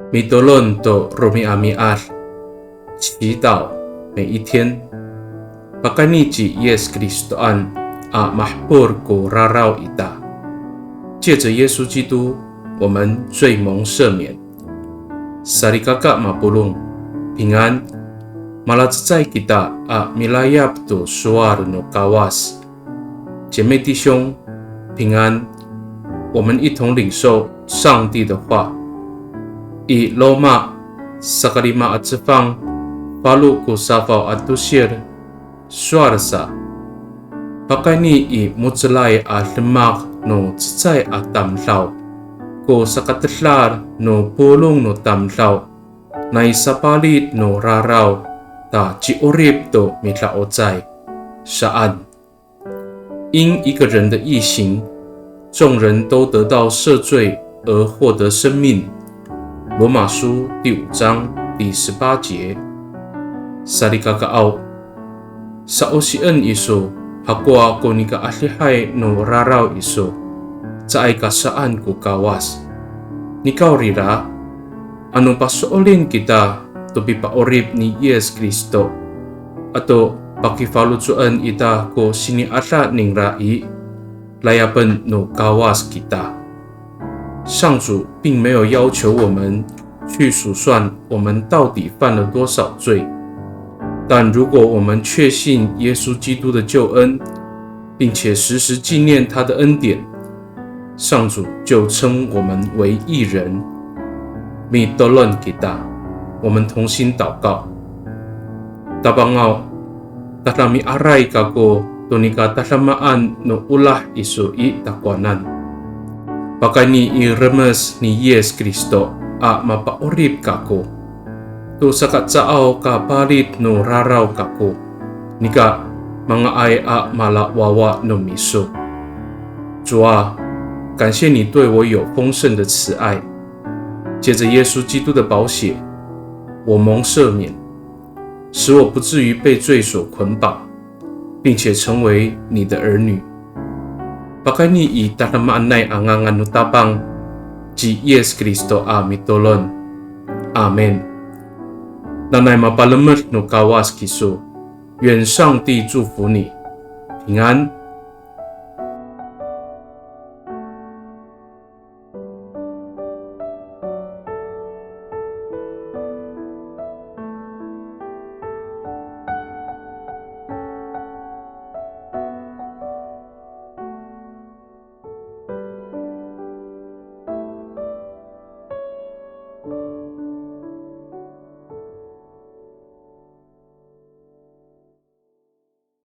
米多伦多罗米阿米阿，祈祷每一天。Pakaniji Yes Kristoan mahpur ko raraw ita。借着耶稣基督，我们罪蒙赦免。Sarikaka mapulong平安。Malatsay kita milayap to suar no kawas。姐妹弟兄，平安。我们一同领受上帝的话。以罗马萨格里马阿兹方法鲁古萨法阿杜谢尔suar sa。Pakani i mutsalay lemak no tsay tamlaw ko sa katatlar no pulong no tamlaw na isapalit no raraw ta jiorip to mitlaotsay saan。因一个人的义行，众人都得到赦罪而获得生命。罗马书第5章第18节。Salikakaaw sa osian iso hakwa ko ni kaahlihay no raraw iso sa ay kasaan ko kawas. Nikaw rira, ano pasuolin kita to pipaorip ni Yes Kristo ato pakifalutsuan ita ko siniata ning rai layapan no kawas kita。上主并没有要求我们去数算我们到底犯了多少罪，但如果我们确信耶稣基督的救恩，并且时时纪念他的恩典，上主就称我们为义人。Mitolong kita， 我们同心祷告。Tabangaw tatlami aray kako tunika tatlamaan no ulah isu i takwanan。Pakani i-remes ni Yes Kristo mapaorip kako to sa katsaaw ka palit no raraw kako nika mga ay malawawa no miso。主啊，感谢你对我有丰盛的慈爱，借着耶稣基督的宝血，我蒙赦免，使我不至于被罪所捆绑，并且成为你的儿女。Pakani i tatlamaan angangan no tapang ji Yes Kristo mitolon。Amen。Nanay mapalamat no kawas kiso，愿上帝祝福你，平安。